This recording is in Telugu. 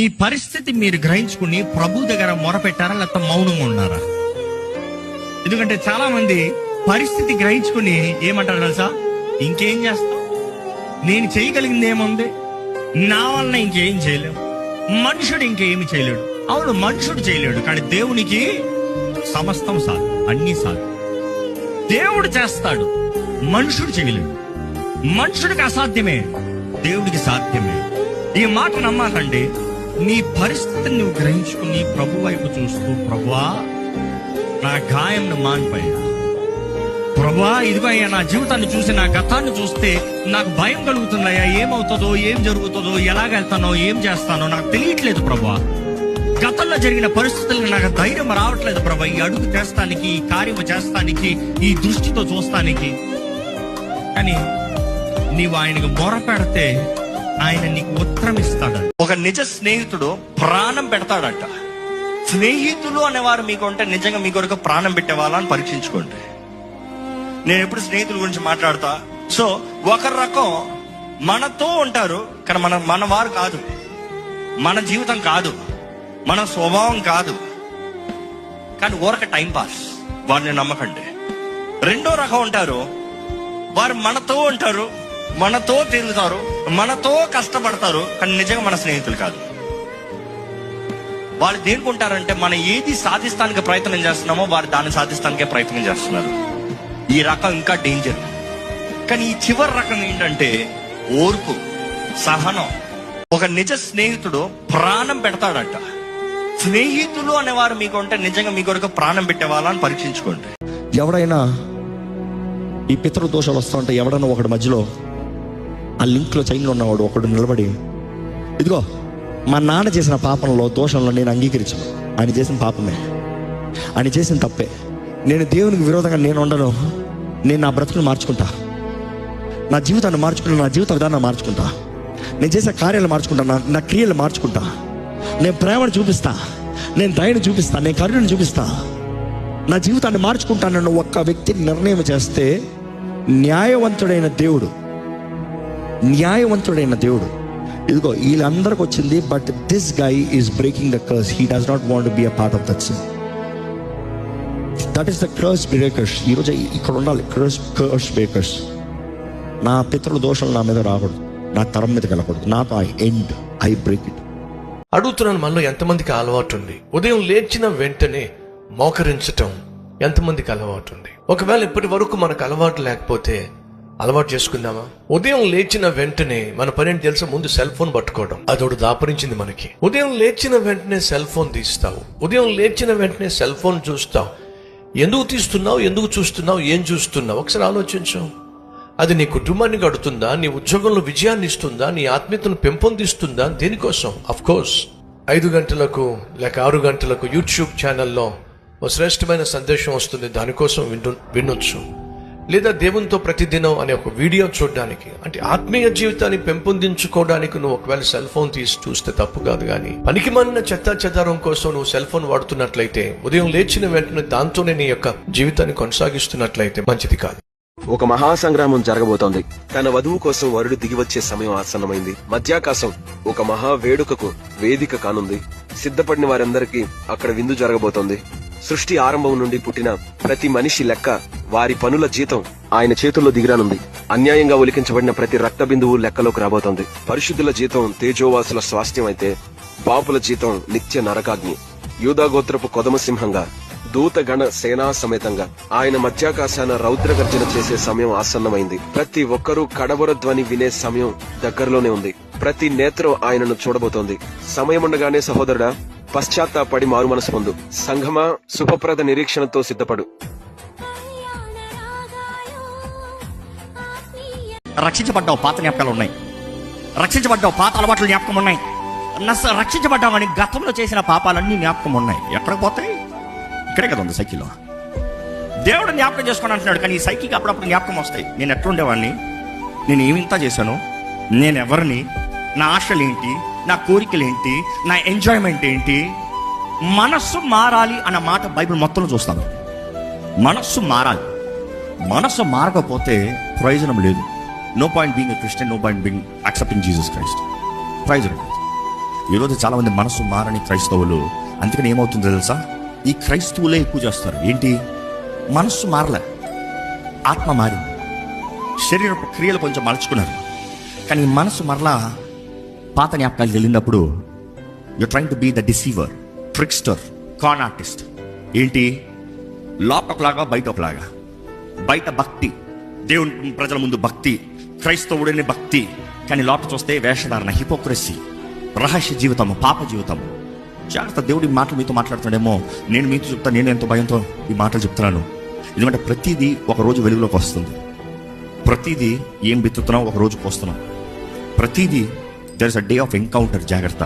ఈ పరిస్థితి మీరు గ్రహించుకుని ప్రభు దగ్గర మొరపెట్టారా, లేకపోతే మౌనంగా ఉన్నారా? ఎందుకంటే చాలా మంది పరిస్థితి గ్రహించుకుని ఏమంటారు తెలుసా, ఇంకేం చేస్తాం, నేను చేయగలిగింది ఏముంది, నా వలన ఇంకేం చేయలేము, మనుషుడు ఇంకేమి చేయలేడు. అవును, మనుషుడు చేయలేడు, కానీ దేవునికి సమస్తం సాధు, అన్ని సాధు. దేవుడు చేస్తాడు, మనుషుడు చేయలేడు. మనుషుడికి అసాధ్యమే, దేవుడికి సాధ్యమే. ఈ మాట నమ్మాలండి. నీ పరిస్థితిని నువ్వు గ్రహించుకుని ప్రభు వైపు చూస్తూ, ప్రభువా నా గాయం మానిపోయా, ప్రభువా ఇదిగో అయ్యా నా జీవితాన్ని చూసి, నా గతాన్ని చూస్తే నాకు భయం కలుగుతుందయ్యా, ఏమవుతుందో, ఏం జరుగుతుందో, ఎలాగెళ్తానో, ఏం చేస్తానో నాకు తెలియట్లేదు ప్రభువా. గతంలో జరిగిన పరిస్థితులకు నాకు ధైర్యం రావట్లేదు ప్రభా, ఈ అడుగు చేస్తానికి, ఈ కార్యము చేస్తానికి, ఈ దృష్టితో చూస్తానికి. కానీ నీవు ఆయనకు మొర పెడితే ఆయన నీకు ఉత్తరం ఇస్తాడు. ఒక నిజ స్నేహితుడు ప్రాణం పెడతాడట. స్నేహితులు అనేవారు మీకు ఉంటే నిజంగా మీ కొరకు ప్రాణం పెట్టేవాళ్ళని పరీక్షించుకోండి. నేను ఎప్పుడు స్నేహితుల గురించి మాట్లాడతా. సో ఒక రకం మనతో ఉంటారు, కానీ మన వారు కాదు, మన జీవితం కాదు, మన స్వభావం కాదు, కానీ ఊరక టైం పాస్, వారిని నమ్మకండి. రెండో రకం ఉంటారు, వారు మనతో ఉంటారు, మనతో తిరుగుతారు, మనతో కష్టపడతారు, కానీ నిజంగా మన స్నేహితులు కాదు. వాళ్ళు దేనికుంటారంటే మనం ఏది సాధిస్తానికి ప్రయత్నం చేస్తున్నామో వారు దాన్ని సాధిస్తానికే ప్రయత్నం చేస్తున్నారు. ఈ రకం ఇంకా డేంజర్. కానీ ఈ చివరి రకం ఏంటంటే ఓర్పు, సహనం. ఒక నిజ స్నేహితుడు ప్రాణం పెడతాడట. స్నేహితులు అనేవారు మీకు ఉంటే నిజంగా మీ కొరకు ప్రాణం పెట్టేవాళ్ళని పరీక్షించుకోండి. ఎవడైనా ఈ పితృ దోషాలు వస్తూ ఉంటే ఎవడైనా ఒకటి మధ్యలో ఆ లింక్లో చైన్లో ఉన్నవాడు ఒకడు నిలబడి, ఇదిగో మా నాన్న చేసిన పాపంలో, దోషంలో నేను అంగీకరించను, ఆయన చేసిన పాపమే, ఆయన చేసిన తప్పే, నేను దేవునికి విరోధంగా నేను ఉండను, నేను నా బ్రతుకుని మార్చుకుంటా, నా జీవితాన్ని మార్చుకుంటా, నా జీవిత విధానాన్ని మార్చుకుంటా, నేను చేసే కార్యాలు మార్చుకుంటా, నా క్రియలు మార్చుకుంటా, నేను ప్రేమను చూపిస్తా, నేను దయను చూపిస్తా, నేను కరుణను చూపిస్తా, నా జీవితాన్ని మార్చుకుంటానన్న ఒక్క వ్యక్తి నిర్ణయం చేస్తే న్యాయవంతుడైన దేవుడు ఇదిగో వీళ్ళందరికి వచ్చింది. But this guy is breaking the curse. He does not want to be a part of that sin. That is the curse breakers. ఈరోజు ఇక్కడ ఉండాలి కర్స్ బ్రేకర్స్. నా పితరుల దోషాలు నా మీద రాకూడదు, నా తరం మీద కలగకూడదు, నాతో ఐ బ్రేక్ ఇట్. అడుగుతున్నాను, మనలో ఎంతమందికి అలవాటు ఉంది ఉదయం లేచిన వెంటనే మోకరించటం? ఎంతమందికి అలవాటు ఉంది? ఒకవేళ ఇప్పటి వరకు మనకు అలవాటు లేకపోతే అలవాటు చేసుకుందామా? ఉదయం లేచిన వెంటనే మన పని ఏంటి తెలుసా? ముందు సెల్ ఫోన్ పట్టుకోవడం. అదొకటి దాపరించింది మనకి. ఉదయం లేచిన వెంటనే సెల్ ఫోన్ తీస్తావు, ఉదయం లేచిన వెంటనే సెల్ ఫోన్ చూస్తావు. ఎందుకు తీస్తున్నావు? ఎందుకు చూస్తున్నావు? ఏం చూస్తున్నావు? ఒకసారి ఆలోచించు. అది నీ కుటుంబాన్ని గడుతుందా? నీ ఉద్యోగంలో విజయాన్ని ఇస్తుందా? నీ ఆత్మీయతను పెంపొందిస్తుందా? దేనికోసం? అఫ్ కోర్స్ 5 గంటలకు లేక 6 గంటలకు యూట్యూబ్ ఛానల్లో ఓ శ్రేష్టమైన సందేశం వస్తుంది, దానికోసం వినొచ్చు. లేదా దేవునితో ప్రతిదినం అనే ఒక వీడియో చూడడానికి, అంటే ఆత్మీయ జీవితాన్ని పెంపొందించుకోవడానికి నువ్వు ఒకవేళ సెల్ ఫోన్ తీసి చూస్తే తప్పు కాదు. కానీ పనికి మాలిన చెత్తాచెదారం కోసం నువ్వు సెల్ ఫోన్ వాడుతున్నట్లయితే, ఉదయం లేచిన వెంటనే దాంతోనే నీ యొక్క జీవితాన్ని కొనసాగిస్తున్నట్లయితే మంచిది కాదు. ఒక మహాసంగ్రామం జరగబోతోంది. తన వధువు కోసం వరుడు దిగివచ్చే సమయం ఆసన్నమైంది. మధ్యాకాశం ఒక మహా వేడుకకు వేదిక కానుంది. సిద్ధపడిన వారందరికీ అక్కడ విందు జరగబోతోంది. సృష్టి ఆరంభం నుండి పుట్టిన ప్రతి మనిషి లెక్క, వారి పనుల జీతం ఆయన చేతుల్లో దిగిరానుంది. అన్యాయంగా ఒలికించబడిన ప్రతి రక్త బిందువు లెక్కలోకి రాబోతోంది. పరిశుద్ధుల జీతం తేజోవాసుల స్వాస్థ్యం అయితే, పాపుల జీతం నిత్య నరకాగ్ని. యూదాగోత్రపు కొదమసింహంగా, దూతగణ సేనా సమేతంగా ఆయన మధ్యాకాశాన రౌద్ర గర్జన చేసే సమయం ఆసన్నమైంది. ప్రతి ఒక్కరూ కడబొర ధ్వని వినే సమయం దగ్గరలోనే ఉంది. ప్రతి నేత్రం ఆయనను చూడబోతోంది. సమయముండగానే సహోదరుడా, పశ్చాత్తాపడి మారు మనసు పొందు. సంఘమా, శుభప్రద నిరీక్షణతో సిద్ధపడు. రక్షించబడ్డావు, పాత జ్ఞాపకాలు ఉన్నాయి. రక్షించబడ్డావు, పాత అలవాట్లు జ్ఞాపకం ఉన్నాయి. రక్షించబడ్డామని గతంలో చేసిన పాపాలన్నీ జ్ఞాపకం ఉన్నాయి. ఎక్కడికి పోతాయి? ఇక్కడే కదా ఉంది, సైకిల్లో. దేవుడు జ్ఞాపకం చేసుకొని అంటున్నాడు, కానీ ఈ సైకిల్కి అప్పుడప్పుడు జ్ఞాపకం వస్తాయి. నేను ఎట్లుండేవాడిని, నేను ఏమింతా చేశాను, నేను ఎవరిని, నా ఆశలు ఏంటి, నా కోరికలు ఏంటి, నా ఎంజాయ్మెంట్ ఏంటి. మనస్సు మారాలి అన్న మాట బైబిల్ మొత్తంలో చూస్తాను. మనస్సు మారాలి. మనస్సు మారకపోతే ప్రయోజనం లేదు. No point being a Christian, no point being accepting Jesus Christ. ప్రయోజనం లేదు. ఈరోజు చాలా మంది మనసు మారని క్రైస్తవులు, అందుకని ఏమవుతుందో తెలుసా, ఈ క్రైస్తవులే ఎక్కువ చేస్తారు. ఏంటి? మనస్సు మారలే, ఆత్మ మారింది, శరీర క్రియలు కొంచెం మలుచుకున్నారు, కానీ మనసు మరలా పాత జ్ఞాపకాలు వెళ్ళినప్పుడు you trying to be the deceiver, trickster, con artist. ఏంటి? లోపలాగా బయట ఒకలాగా. బయట భక్తి, దేవుని ప్రజల ముందు భక్తి, క్రైస్తవుడిని భక్తి, కానీ లోపల చూస్తే వేషధారణ, హిపోక్రసీ, రహస్య జీవితము, పాప జీవితము. జాగ్రత్త, దేవుడి మాటలు మీతో మాట్లాడుతున్నాడేమో. నేను మీతో చెప్తా, నేను ఎంతో భయంతో ఈ మాటలు చెప్తున్నాను. ఎందుకంటే ప్రతిదీ ఒక రోజు వెలుగులోకి వస్తుంది. ప్రతిదీ ఏం బిత్తుతున్నావు ఒక రోజు పోస్తున్నావు. ప్రతిదీ there is a day of encounter. జాగ్రత్త.